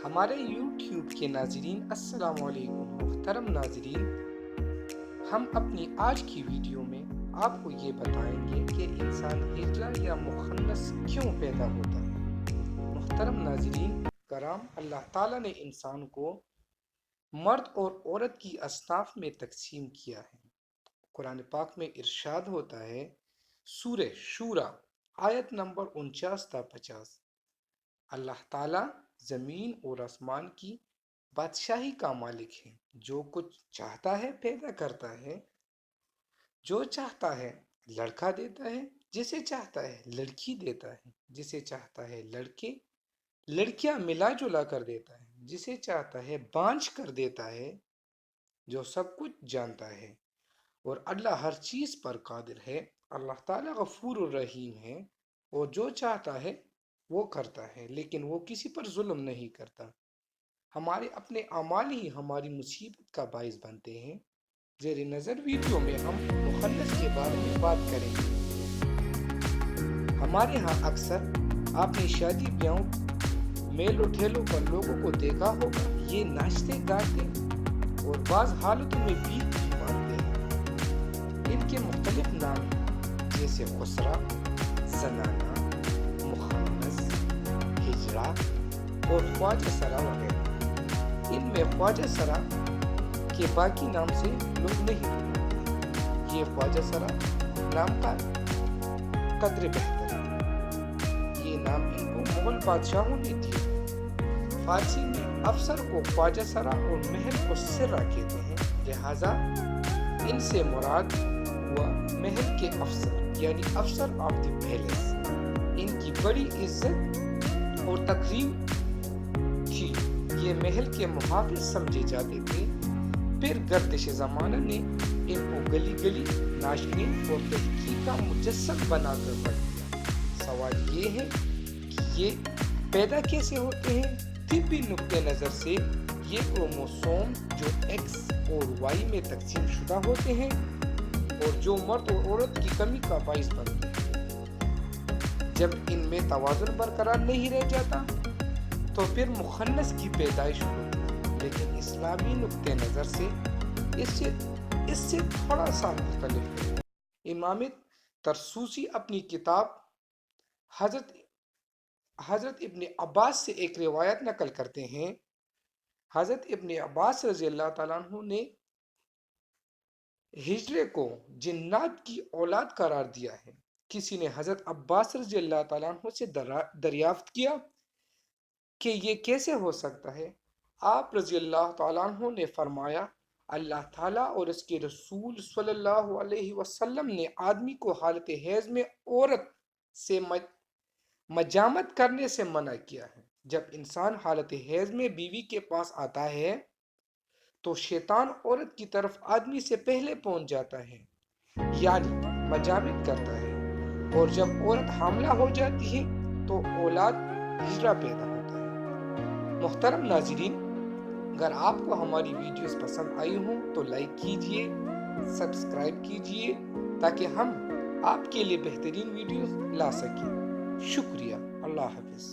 ہمارے یوٹیوب کے ناظرین السلام علیکم محترم ناظرین، ہم اپنی آج کی ویڈیو میں آپ کو یہ بتائیں گے کہ انسان ہجرہ یا مخنث کیوں پیدا ہوتا ہے۔ محترم ناظرین کرام، اللہ تعالیٰ نے انسان کو مرد اور عورت کی اصناف میں تقسیم کیا ہے۔ قرآن پاک میں ارشاد ہوتا ہے، سورہ شورى آیت نمبر 49 تا 50، اللہ تعالیٰ زمین اور آسمان کی بادشاہی کا مالک ہے، جو کچھ چاہتا ہے پیدا کرتا ہے، جو چاہتا ہے لڑکا دیتا ہے، جسے چاہتا ہے لڑکی دیتا ہے، جسے چاہتا ہے لڑکیاں ملا جلا کر دیتا ہے، جسے چاہتا ہے بانجھ کر دیتا ہے، جو سب کچھ جانتا ہے اور اللہ ہر چیز پر قادر ہے۔ اللہ تعالیٰ غفور الرحیم ہے اور جو چاہتا ہے وہ کرتا ہے، لیکن وہ کسی پر ظلم نہیں کرتا۔ ہمارے اپنے اعمال ہی ہماری مصیبت کا باعث بنتے ہیں۔ زیر نظر ویڈیو میں ہم مخنث کے بارے میں بات کریں گے۔ ہمارے ہاں اکثر آپ نے شادی بیاہوں میلوں ٹھیلوں پر لوگوں کو دیکھا ہوگا، یہ ناچتے گاتے اور بعض حالتوں میں بیت بھی مارتے ہیں۔ ان کے مختلف نام ہیں، جیسے خسرہ، زنانہ، مخنث، ہجرہ اور خواجہ سرا وغیرہ۔ ان میں خواجہ سرا کے باقی نام سے لوگ نہیں جانتے۔ یہ خواجہ سرا نام کا قدر بہتر ہے۔ یہ نام ان کو مغل بادشاہوں نے دیا۔ فارسی میں افسر کو خواجہ سرا اور محل کو سرا کہتے ہیں، لہذا ان سے مراد ہوا محل کے افسر، یعنی افسر آف دی پیلس۔ ان کی بڑی عزت اور تکریم تھی، یہ محل کے محافظ سمجھے جاتے تھے۔ پھر گردش زمانہ نے ان کو گلی گلی ناچنے اور تحقیق کا مجسم بنا کر رکھ دیا۔ سوال یہ ہے کہ یہ پیدا کیسے ہوتے ہیں؟ طبی نقطہ نظر سے یہ کروموسوم جو ایکس اور وائی میں تقسیم شدہ ہوتے ہیں اور جو مرد اور عورت کی کمی کا باعث بنتے ہیں، جب ان میں توازن برقرار نہیں رہ جاتا تو پھر مخنث کی پیدائش ہوتی ہے۔ لیکن اسلامی نقطہ نظر سے اس سے تھوڑا سا مختلف ہے۔ امام ترسوسی اپنی کتاب حضرت ابن عباس سے ایک روایت نقل کرتے ہیں۔ حضرت ابن عباس رضی اللہ تعالیٰ عنہ نے ہجرے کو جنات کی اولاد قرار دیا ہے۔ کسی نے حضرت عباس رضی اللہ تعالیٰ عنہ سے دریافت کیا کہ یہ کیسے ہو سکتا ہے؟ آپ رضی اللہ تعالیٰ عنہ نے فرمایا، اللہ تعالیٰ اور اس کے رسول صلی اللہ علیہ وسلم نے آدمی کو حالت حیض میں عورت سے مجامت کرنے سے منع کیا ہے۔ جب انسان حالت حیض میں بیوی کے پاس آتا ہے تو شیطان عورت کی طرف آدمی سے پہلے پہنچ جاتا ہے، یعنی مجامت کرتا ہے، اور جب عورت حاملہ ہو جاتی ہے تو اولاد ہجرہ پیدا ہوتا ہے۔ محترم ناظرین، اگر آپ کو ہماری ویڈیوز پسند آئی ہوں تو لائک کیجئے، سبسکرائب کیجئے تاکہ ہم آپ کے لیے بہترین ویڈیوز لا سکیں۔ شکریہ، اللہ حافظ۔